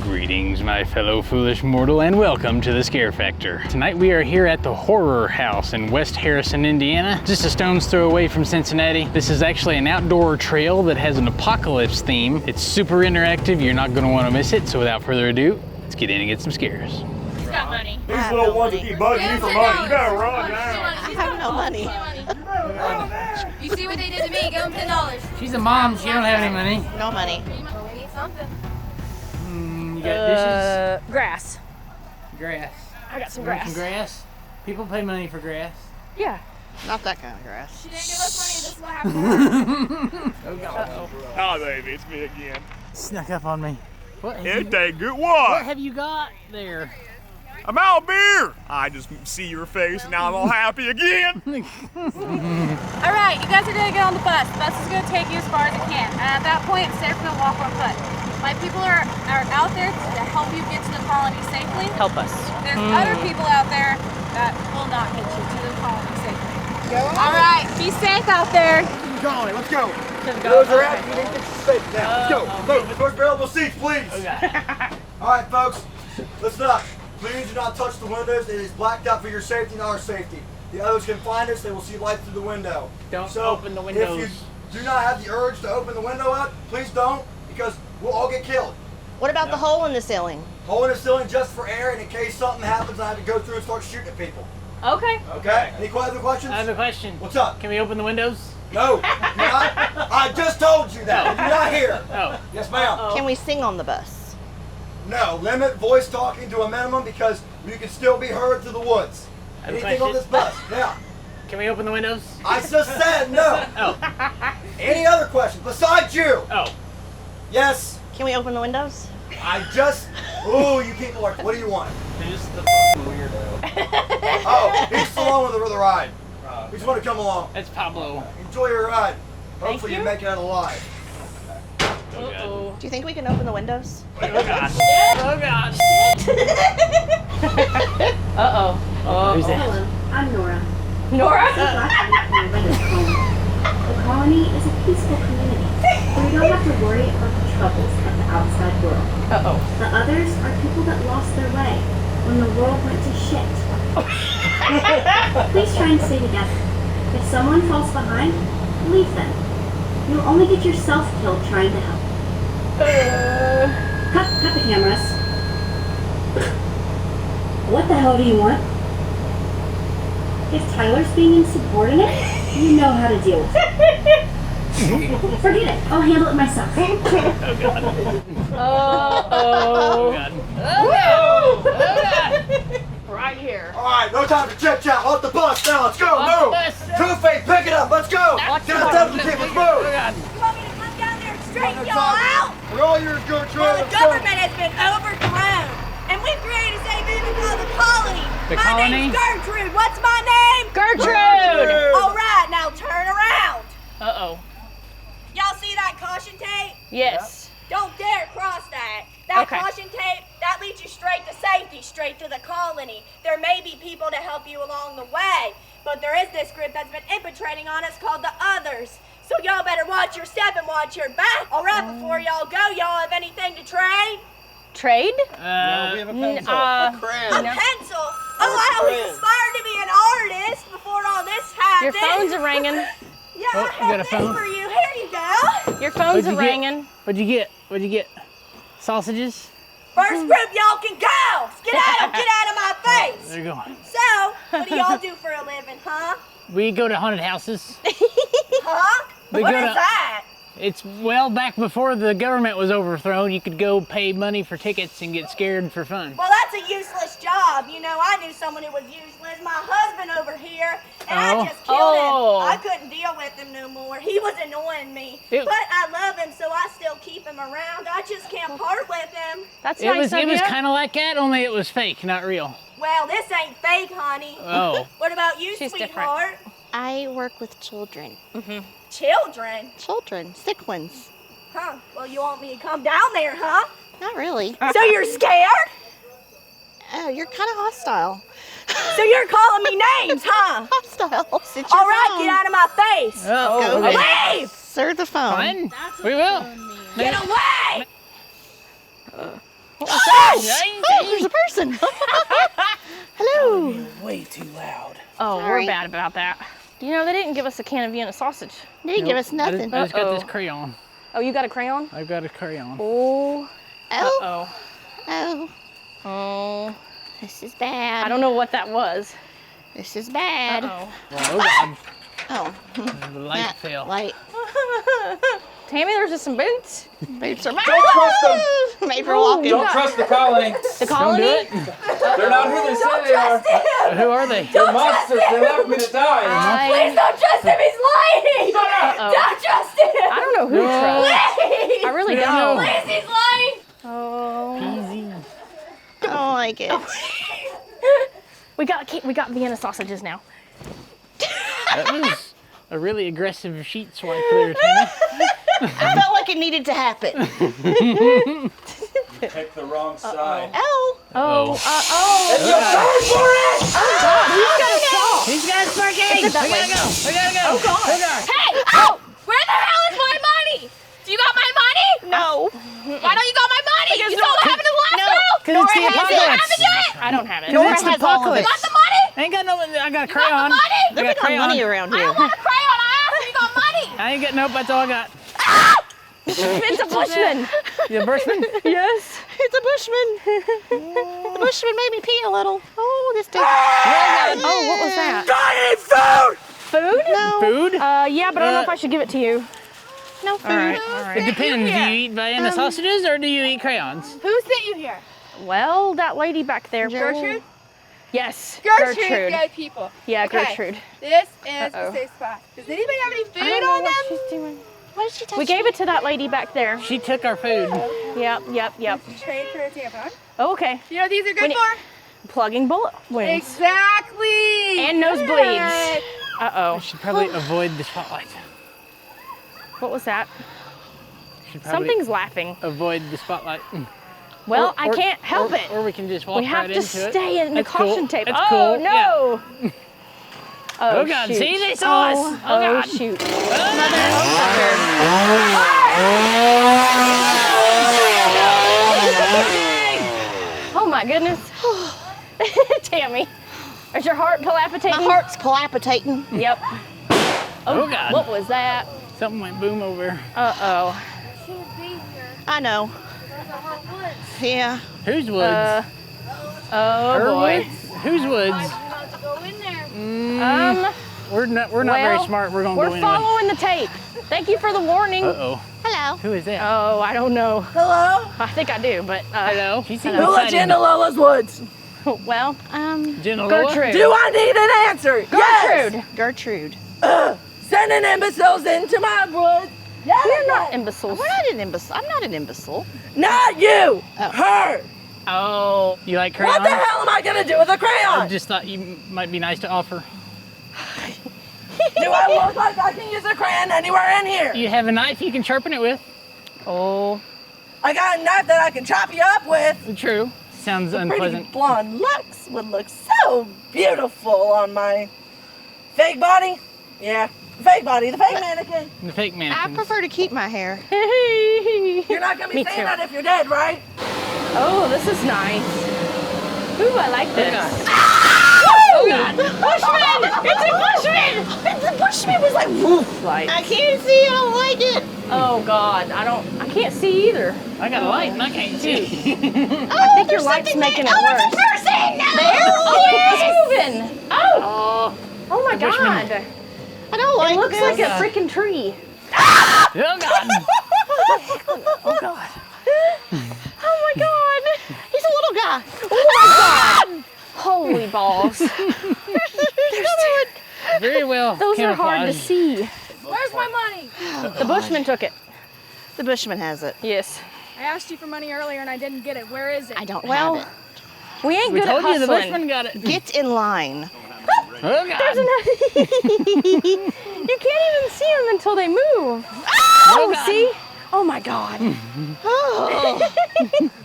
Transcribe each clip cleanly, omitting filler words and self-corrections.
Greetings, my fellow foolish mortal, and welcome to the Scare Factor. Tonight we are here at the Horror House in West Harrison, Indiana, just a stone's throw away from Cincinnati. This is actually an outdoor trail that has an apocalypse theme. It's super interactive, you're not gonna wanna miss it, so without further ado, let's get in and get some scares. She's got money. These little ones that keep bugging you for money, you better run now. I have no money. You see what they did to me? Give them $10. She's a mom, she don't have any money. No money. We need something. You got dishes? Grass. Grass. I got some You want grass. some grass? People pay money for grass. Yeah. Not that kind of grass. She didn't give us money. This is what happened. Oh God. Oh, baby, it's me again. Snuck up on me. What have, It you, ain't good. what What? have you got there? I'm out of beer. I just see your face and now I'm all happy again. All right, you guys are gonna get on the bus. The bus is gonna take you as far as it can. And at that point, it's safe to walk on foot. My people are out there to help you get to the colony safely. Help us. There's other people out there that will not get you to the colony safely. All right, be safe out there. Colony, let's go. Those are out. You need to get you safe now. Let's go. Move. First available seats, please. All right, folks. Listen up. Please do not touch the windows. It is blacked out for your safety and our safety. The others can find us. They will see light through the window. Don't so open the windows. If you do not have the urge to open the window up, please don't, because we'll all get killed. What about the hole in the ceiling? Hole in the ceiling just for air, and in case something happens, I have to go through and start shooting at people. Okay. Okay? Any other questions? I have a question. What's up? Can we open the windows? No. I just told you that. You're not here. Oh. Yes, ma'am. Can we sing on the bus? No. Limit voice talking to a minimum because you can still be heard through the woods. I have a Anything on this question. bus? Yeah. Can we open the windows? I just said no. Oh. Any other questions besides you? Oh. Yes. Can we open the windows? I just. Ooh, you people are. What do you want? Who's the fucking weirdo? Oh, he's along with the ride. We just want to come along. That's Pablo. Enjoy your ride. Hopefully you make it out alive. Oh God. Do you think we can open the windows? Oh gosh. Oh gosh. Uh-oh. Oh. Who's that? Hello, I'm Nora. Nora? The colony is a peaceful community, where we don't have to worry about the troubles of the outside world. Uh-oh. The others are people that lost their way when the world went to shit. Please try and stay together. If someone falls behind, leave them. You'll only get yourself killed trying to help. Cut the cameras. What the hell do you want? If Tyler's being insubordinate, you know how to deal with it. Forget it. I'll handle it myself. Oh God. Uh-oh. Oh God. Oh, God. Right here. All right, no time to chit chat. Off the bus now. Let's go. Off the Move. bus. Two-Face, pick it up. Let's go. Get us down to the people. Let's Oh move. God. You want me to come down there and straighten No y'all time. out? We're all yours, Gertrude. Well, the Let's go. government has been overthrown, and we've created a safe haven called the colony. The my colony? name's Gertrude. What's my name? Gertrude! All right, now turn around. Uh-oh. Y'all see that caution tape? Yes. Don't dare cross that. That Okay. caution tape, that leads you straight to safety, straight to the colony. There may be people to help you along the way, but there is this group that's been infiltrating on us called the others. So y'all better watch your step and watch your back. All right, before y'all go, y'all have anything to trade? Trade? We have a pencil. A pencil? Oh, I always aspired to be an artist before all this Your happened. phone's a ringing. Yeah, Oh, I you have got a this phone? for you. Here you go. Your phone's a What'd you get? ringing. What'd you get? What'd you get? Sausages? First group, y'all can go. Get out of my face. They're going. So, what do y'all do for a living, huh? We go to haunted houses. Huh? We What go is to- that? It's, well, back before the government was overthrown, you could go pay money for tickets and get scared for fun. Well, that's a useless job. You know, I knew someone who was useless. My husband over here, and Oh. I just killed Oh. him. I couldn't deal with him no more. He was annoying me. Ew. But I love him, so I still keep him around. I just can't part with him. That's It nice was of you. kind of like that, only it was fake, not real. Well, this ain't fake, honey. Oh. What about you, She's different. sweetheart? I work with children. Children? Children, sick ones. Huh. Well, you want me to come down there, huh? Not really. So you're scared? Oh, you're kind of hostile. So you're calling me names, huh? Hostile. Sit your All right, phone. get out of my face. Oh, Go okay. ahead. Leave! Sir the phone. Fine. We will. Get away! Oh, there's a person. Hello. Way too loud. Oh, Sorry. we're bad about that. You know, they didn't give us a can of Vienna sausage. They didn't give us nothing. I just got this crayon. Oh, you got a crayon? I've got a crayon. Oh. Oh. Uh-oh. Oh. Oh. This is bad. I don't know what that was. This is bad. Uh-oh. Oh, God. Oh. The light fell. Light. Tammy, there's just some boots. Boots are Don't trust them. made for walking. Don't trust the colony. The Don't colony? do it. They're not who they say they are. Who are they? They're monsters. They left me to die. Please don't trust him. He's lying. Uh-oh. Don't trust him. I don't know who to trust. Please. I really We don't don't. know. Please, he's lying. Oh. Easy. I don't like it. We got Vienna sausages now. That was a really aggressive sheet swipe there, Tammy. I felt like it needed to happen. Pick the wrong side. Oh. Oh. He's got a spark egg. We gotta go. We gotta go. Oh, God. Hey, oh, where the hell is my money? Do you got my money? No. Why don't you got my money? You saw what happened in the last round? Because it's the Has it apocalypse. happened yet? I don't have it. Nora It's the has all of apocalypse. it. Got the money? I ain't got no. I got a Got the crayon. money? I There's got no money around I here. don't want a crayon. I asked if you got money. I ain't got nope. That's all I got. It's a Bushman. You a Bushman? Yes. It's a Bushman. The Bushman made me pee a little. Oh, this thing. Oh, what was that? I need food! Food? No. Food? Yeah, but I don't know if I should give it to you. No food. All right. All right. It depends. Do you eat Vienna sausages or do you eat crayons? Who sent you here? Well, that lady back there. Gertrude? Yes. Gertrude. Good people. Yeah, Okay. Gertrude. This is Uh-oh. the safe spot. Does anybody have any I food don't know on what them? she's doing. What did she touch? We gave it to that lady back there. She took our food. Yep. Trade for a tampon. Oh, okay. You know what these are good When it- for? Plugging bullet wounds. Exactly. And nosebleeds. Good. Uh-oh. Should probably avoid the spotlight. What was that? Should probably Something's laughing. avoid the spotlight. Well, Or- I or- can't help it. Or we can just walk We have right to into it. stay in the That's cool. caution tape. That's Oh, cool. no. Oh, God. shoot. See, they saw us. Oh, Oh, God. shoot. Oh, my goodness. Tammy, is your heart palpitating? My heart's palpitating. Yep. Oh, God. What was that? Something went boom over. Uh-oh. I know. Yeah. Whose woods? Oh, Her boy. woods? Whose woods? We're not very well, smart. We're gonna we're go anyway. following the tape. Thank you for the warning. Uh-oh. Hello. Who is that? Oh, I don't know. Hello? I think I do, but Hello. She seems Who let you excited. into Lola's woods? well, Jenna Lola? Gertrude. Do I need an answer? Gertrude. Gertrude. Yes! Sending imbeciles into my woods. Yeah, We're not imbeciles. We're not an imbecile. I'm not an imbecile. Not you! Her! Oh. You like crayons? What the hell am I gonna do with a I crayon? just thought you might be nice to offer. Do I look like I can use a crayon anywhere in here? You have a knife you can sharpen it with. Oh. I got a knife that I can chop you up with. True. Sounds Pretty unpleasant. blonde Lux would look so beautiful on my fake body. Yeah, fake body, the fake mannequin. The fake I mannequins. prefer to keep my hair. You're not gonna be Me saying too. that if you're dead, right? Oh, this is nice. Ooh, I like this. Oh, God. Bushman! It's a Bushman! The Bushman was like, woof. Like, I can't see. I don't like it. oh God, I can't see either. I got a light and I can't see. I think your light's making it worse. There's a person. No. There? Oh, it's moving. Oh. Oh my God. Bushman. I don't like It looks this. like a freaking tree. Oh, God. Oh God. Oh my God. He's a little guy. Oh my God. Holy balls. Very well Those are hard to camouflaged. see. Where's my money? The Bushman took it. The Bushman has it. Yes. I asked you for money earlier and I didn't get it. Where is it? I don't Well, have we ain't We good at told you the hustling. Bushman got it. it. Get in line. Oh, God. You can't even see them until they move. Oh, God. see? Oh my God. Oh.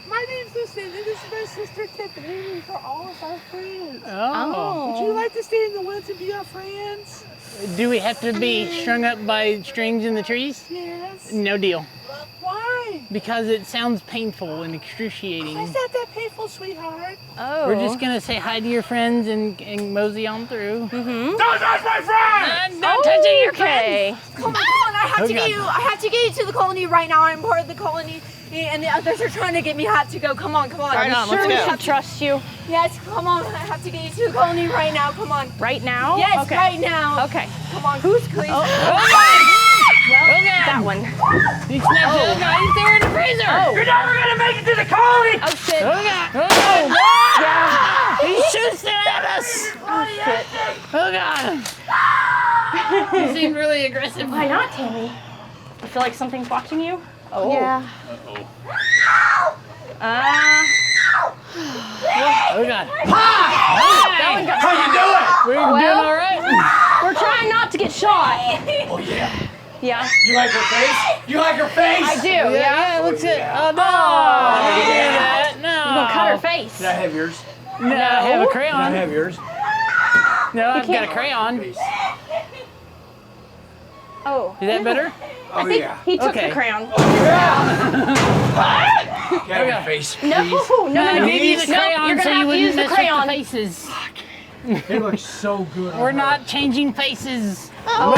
My name's Lucinda. This is my sister Tiffany. These are all of our friends. Oh. Would you like to stay in the woods and be our friends? Do we have to be strung up by strings in the trees? Yes. No deal. Why? Because it sounds painful and excruciating. It's not that painful, sweetheart. Oh. We're just gonna say hi to your friends and mosey on through. Don't touch my friend! Not touching your friends! Come on, I have to get you. I have to get you to the colony right now. I'm part of the colony, and the others are trying to get me. I have to go. Come on, come on. Right on, let's we go. should Trust you. Yes, come on. I have to get you to the colony right now. Come on. Right now? Yes, okay. right now. Okay. Come on. Who's crazy? Well, that one. He snapped it. Oh, he's there in the freezer. Oh. You're never gonna make it to the colony! Oh, shit. Oh, God. Yeah. He shoots it at us. Oh, shit. Oh, God. He seemed really aggressive. Why not, Tammy? I feel like something's watching you. Oh. Yeah. Oh, God. That one got How you doing? We're doing all right. We're trying not to get shot. Oh yeah. Yeah. You like her face? You like her face? I do, Yeah, it looks it. Oh, no. Oh, Don't do that. No. You're gonna cut her face. Can I have yours? No, I have a Can I crayon. have yours? No, I've got a crayon. Oh. Is that better? Oh yeah. He took Okay. the crown. Can I have your face? No, no. I gave you the No, crayon you're so gonna you have to wouldn't use the mess with crayon. the faces. They look so good. We're not changing faces. Oh.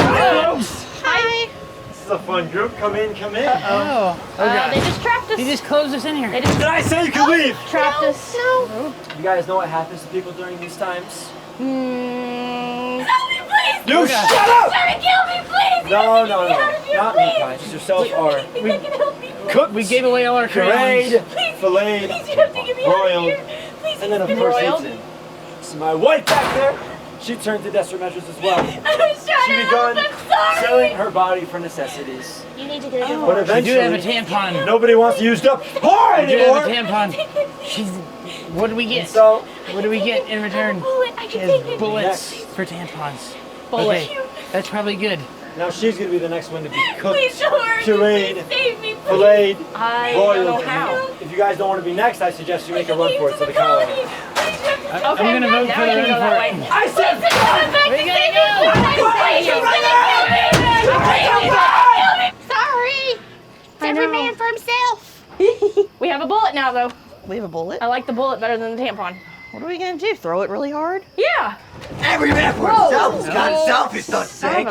Hi. This is a fun group. Come in, come in. Oh. They just trapped us. He just closed us in here. They just Did I say you can leave? trapped us. No. You guys know what happens to people during these times? Help me, please! You shut up! Try to kill me, please! No. Not me, guys. Just yourself are Please, I can help you. Cooked, We gave away all our crayons. pureed, filleted, Please, you have to get me out of broiled, here. Please, and then of you course Broiled? eaten. See my wife back there? She turned to desperate measures as well. I was trying She to begun help. I'm sorry. selling her body for necessities. You need to get a But We do eventually, have a tampon. nobody wants to use up whore We do have a anymore. tampon. She's. What do we get? So What do we get in return? Bullet, I She can has take it. bullets Next. for tampons. Bullet. Okay, that's probably good. now she's gonna be the next one to be Please cooked, don't hurt me. pureed, Please save me, please. filleted, I don't know broiled. how. If you guys don't want to be next, I suggest you make a run for it to the colony. Please, you have to I'm gonna vote now for we the can run go for that it. way. I said, We gotta go. Sorry. It's every man for himself. We have a bullet now, though. We have a bullet. I like the bullet better than the tampon. What are we gonna do? Throw it really hard? Yeah. every man for himself. God, selfish, don't Son say. of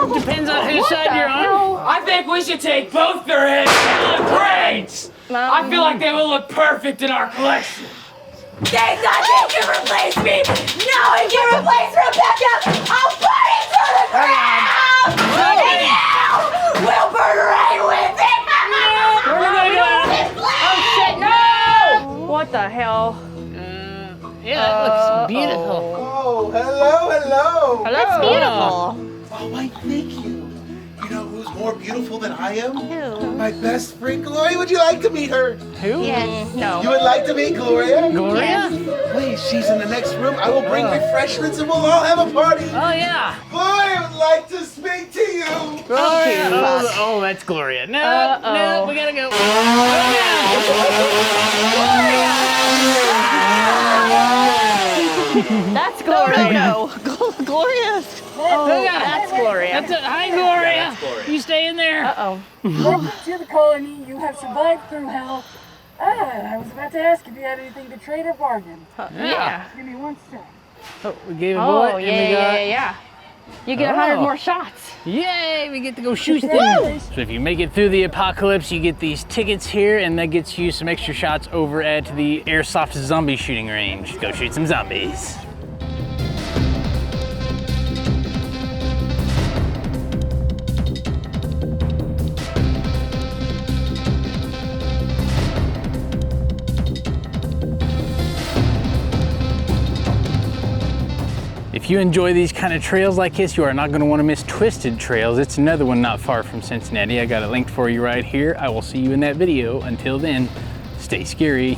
a- It depends on whose side you're on. I think we should take both their heads and the brains. I feel like they will look perfect in our collection. There's nothing to replace me. No one can replace Rebecca. I'll burn it to the ground. And you will burn right with it. Oh shit! No! What the hell? Yeah, that looks beautiful. Oh, hello. Hello. That's beautiful. Oh, why, thank you. You know who's more beautiful than I am? Who? My best friend, Gloria. Would you like to meet her? Who? Yes. No. You would like to meet Gloria? Gloria? Please, she's in the next room. I will bring refreshments and we'll all have a party. Oh, yeah. Gloria would like to speak to you. Gloria. Oh, that's Gloria. No, no, we gotta go. That's Gloria. No. Gloria. That's Gloria. Hi, Gloria. You stay in there. Uh-oh. Welcome to the colony. You have survived through hell. I was about to ask if you had anything to trade or bargain. Yeah. Give me 1 sec. Oh, we gave a bullet Oh, and yeah, we got... yeah. You get 100 Oh. more shots. Yay, we get to go shoot things. So if you make it through the apocalypse, you get these tickets here, and that gets you some extra shots over at the Airsoft zombie shooting range. Go shoot some zombies. If you enjoy these kind of trails like this, you are not going to want to miss Twisted Trails. It's another one not far from Cincinnati. I got it linked for you right here. I will see you in that video. Until then, stay scary.